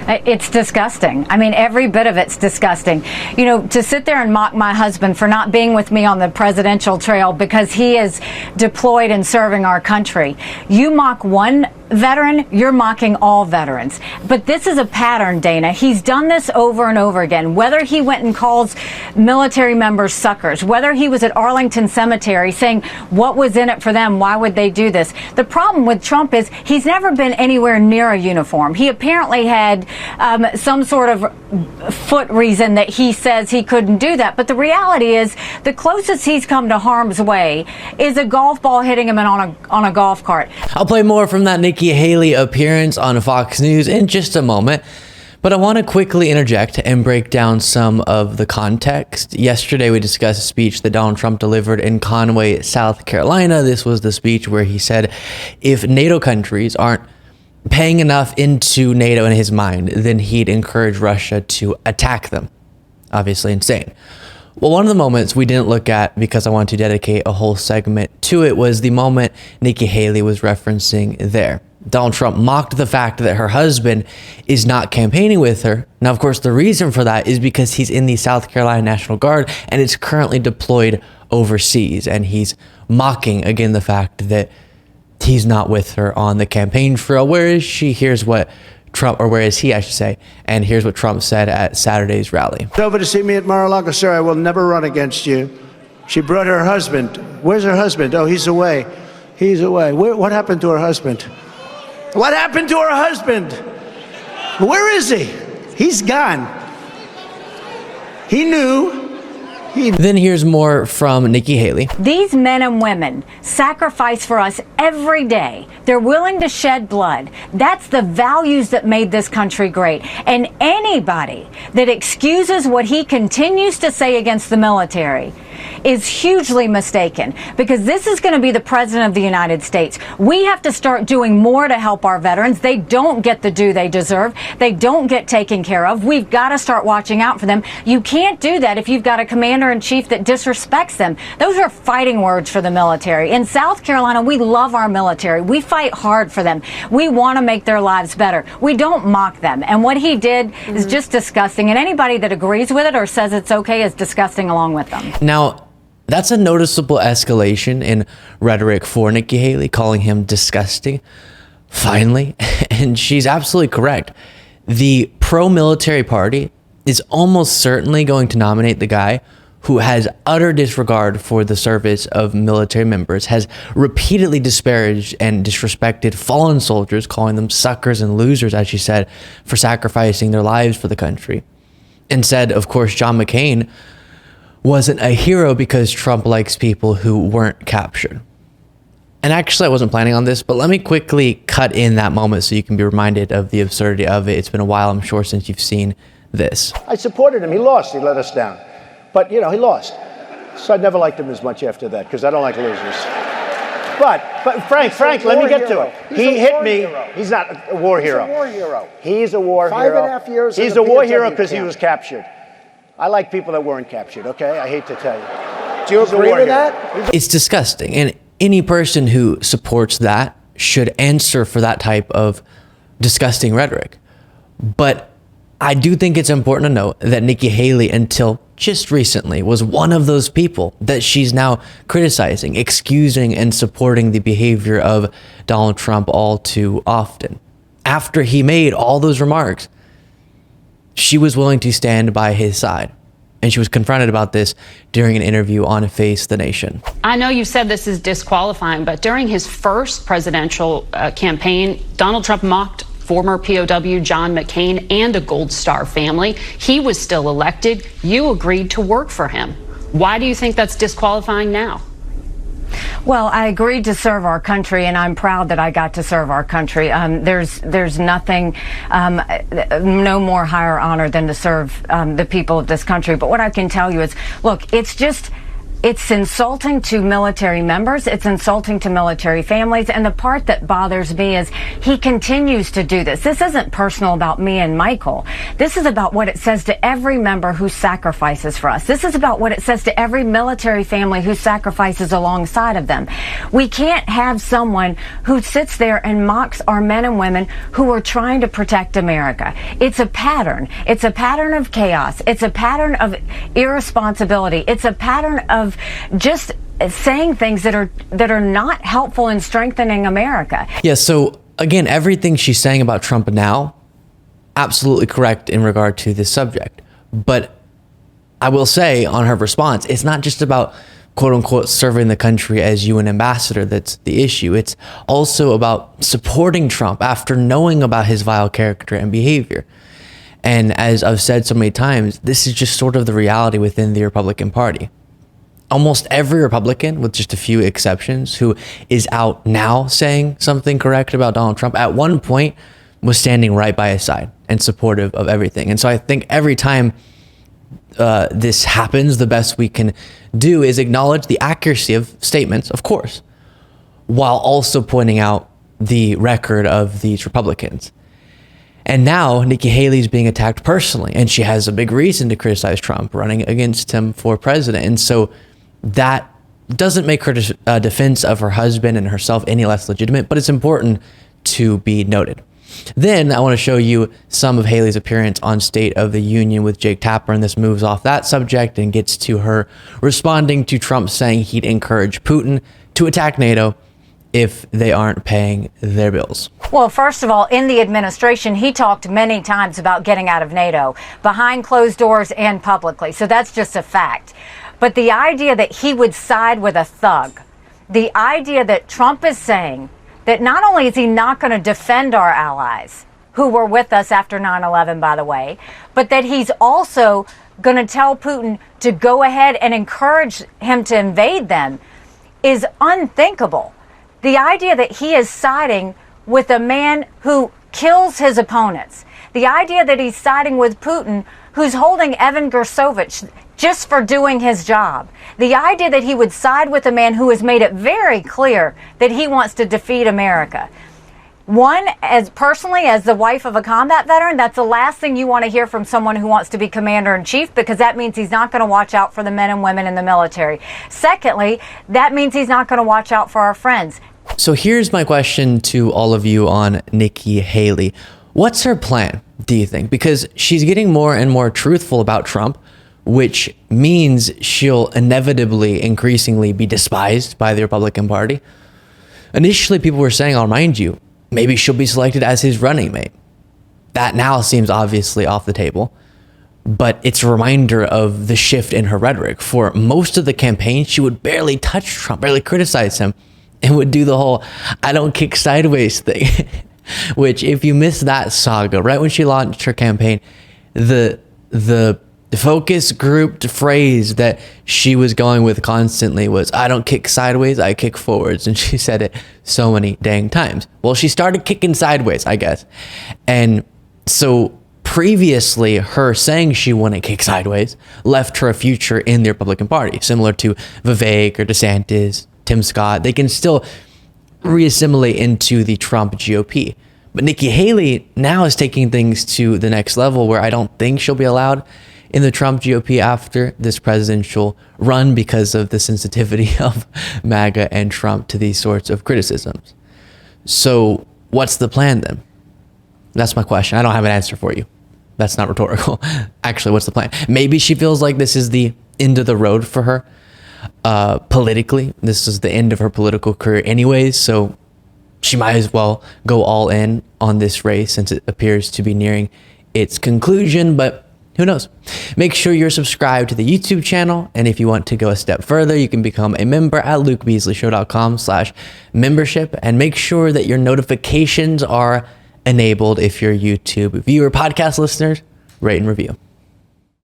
It's disgusting. I mean, every bit of it's disgusting. You know, to sit there and mock my husband for not being with me on the presidential trail because he is deployed and serving our country. You mock one veteran, you're mocking all veterans. But this is a pattern, Dana. He's done this over and over again. Whether he went and calls military members suckers, whether he was at Arlington Cemetery saying what was in it for them, why would they do this? The problem with Trump is he's never been anywhere near a uniform. He apparently had some sort of foot reason that he says he couldn't do that. But the reality is the closest he's come to harm's way is a golf ball hitting him on a golf cart. I'll play more from that Nikki Haley appearance on Fox News in just a moment, but I want to quickly interject and break down some of the context. Yesterday, we discussed a speech that Donald Trump delivered in Conway, South Carolina. This was the speech where he said if NATO countries aren't paying enough into NATO in his mind, then he'd encourage Russia to attack them. Obviously insane. Well, one of the moments we didn't look at because I wanted to dedicate a whole segment to it was the moment Nikki Haley was referencing there. Donald Trump mocked the fact that her husband is not campaigning with her. Now, of course, the reason for that is because he's in the South Carolina National Guard and is currently deployed overseas. And he's mocking, again, the fact that he's not with her on the campaign trail. Where is she? Here's what Trump, or where is he, I should say. And here's what Trump said at Saturday's rally. Over to see me at Mar-a-Lago, sir. I will never run against you. She brought her husband. Where's her husband? Oh, he's away. He's away. What happened to her husband? What happened to her husband? Where is he? He's gone. He knew. Then here's more from Nikki Haley. These men and women sacrifice for us every day. They're willing to shed blood. That's the values that made this country great. And anybody that excuses what he continues to say against the military is hugely mistaken, because this is going to be the president of the United States. We have to start doing more to help our veterans. They don't get the due they deserve. They don't get taken care of. We've got to start watching out for them. You can't do that if you've got a commander-in-chief that disrespects them. Those are fighting words for the military. In South Carolina, we love our military. We fight hard for them. We want to make their lives better. We don't mock them. And what he did is just disgusting. And anybody that agrees with it or says it's okay is disgusting along with them. Now, that's a noticeable escalation in rhetoric for Nikki Haley, calling him disgusting, finally. And she's absolutely correct. The pro-military party is almost certainly going to nominate the guy who has utter disregard for the service of military members, has repeatedly disparaged and disrespected fallen soldiers, calling them suckers and losers, as she said, for sacrificing their lives for the country. And said, of course, John McCain wasn't a hero because Trump likes people who weren't captured. And actually, I wasn't planning on this, but let me quickly cut in that moment so you can be reminded of the absurdity of it. It's been a while, I'm sure, since you've seen this. I supported him. He lost. He let us down. But, you know, he lost. So I never liked him as much after that because I don't like losers. But Frank, let me get to it. He hit me. He's not a war hero. He's a war hero. He's a war hero. 5.5 years. He's a war hero because he was captured. I like people that weren't captured, okay? I hate to tell you. Do you agree with that? It's disgusting. And any person who supports that should answer for that type of disgusting rhetoric. But I do think it's important to note that Nikki Haley, until just recently, was one of those people that she's now criticizing, excusing, and supporting the behavior of Donald Trump all too often. After he made all those remarks, she was willing to stand by his side. And she was confronted about this during an interview on Face the Nation. I know you said this is disqualifying, but during his first presidential campaign, Donald Trump mocked former POW John McCain and a Gold Star family. He was still elected. You agreed to work for him. Why do you think that's disqualifying now? Well, I agreed to serve our country, and I'm proud that I got to serve our country. There's nothing, no more higher honor than to serve the people of this country. But what I can tell you is, look, it's just It's insulting to military members. It's insulting to military families. And the part that bothers me is he continues to do this. This isn't personal about me and Michael. This is about what it says to every member who sacrifices for us. This is about what it says to every military family who sacrifices alongside of them. We can't have someone who sits there and mocks our men and women who are trying to protect America. It's a pattern. It's a pattern of chaos. It's a pattern of irresponsibility. It's a pattern of just saying things that are not helpful in strengthening America. Yeah, so again, everything she's saying about Trump now, absolutely correct in regard to this subject. But I will say on her response, it's not just about quote unquote serving the country as UN ambassador that's the issue. It's also about supporting Trump after knowing about his vile character and behavior. And as I've said so many times, this is just sort of the reality within the Republican Party. Almost every Republican, with just a few exceptions, who is out now saying something correct about Donald Trump, at one point was standing right by his side and supportive of everything. And so I think every time this happens, the best we can do is acknowledge the accuracy of statements, of course, while also pointing out the record of these Republicans. And now Nikki Haley is being attacked personally, and she has a big reason to criticize Trump, running against him for president. And so that doesn't make her defense of her husband and herself any less legitimate, but it's important to be noted. Then I want to show you some of Haley's appearance on State of the Union with Jake Tapper, and this moves off that subject and gets to her responding to Trump saying he'd encourage Putin to attack NATO if they aren't paying their bills. Well, first of all, in the administration, he talked many times about getting out of NATO, behind closed doors and publicly. So that's just a fact. But the idea that he would side with a thug, the idea that Trump is saying that not only is he not going to defend our allies, who were with us after 9/11, by the way, but that he's also going to tell Putin to go ahead and encourage him to invade them is unthinkable. The idea that he is siding with a man who kills his opponents, the idea that he's siding with Putin, who's holding Evan Gersovich just for doing his job, the idea that he would side with a man who has made it very clear that he wants to defeat America. One, as personally, as the wife of a combat veteran, that's the last thing you want to hear from someone who wants to be commander-in-chief, because that means he's not going to watch out for the men and women in the military. Secondly, that means he's not going to watch out for our friends. So here's my question to all of you on Nikki Haley. What's her plan, do you think? Because she's getting more and more truthful about Trump, which means she'll inevitably, increasingly be despised by the Republican Party. Initially, people were saying, I'll remind you, maybe she'll be selected as his running mate. That now seems obviously off the table, but it's a reminder of the shift in her rhetoric. For most of the campaign, she would barely touch Trump, barely criticize him, and would do the whole I don't kick sideways thing, which if you missed that saga, right when she launched her campaign, the focus grouped phrase that she was going with constantly was, I don't kick sideways, I kick forwards. And she said it so many dang times. Well, she started kicking sideways, I guess. And so previously, her saying she wouldn't kick sideways left her a future in the Republican Party, similar to Vivek or DeSantis, Tim Scott. They can still reassimilate into the Trump GOP. But Nikki Haley now is taking things to the next level, where I don't think she'll be allowed in the Trump GOP after this presidential run because of the sensitivity of MAGA and Trump to these sorts of criticisms. So what's the plan then? That's my question. I don't have an answer for you. That's not rhetorical. Actually, what's the plan? Maybe she feels like this is the end of the road for her politically. This is the end of her political career anyways, so she might as well go all in on this race since it appears to be nearing its conclusion, but who knows? Make sure you're subscribed to the YouTube channel, and if you want to go a step further, you can become a member at lukebeasleyshow.com/membership, and make sure that your notifications are enabled if you're a YouTube viewer. Podcast listeners, rate and review.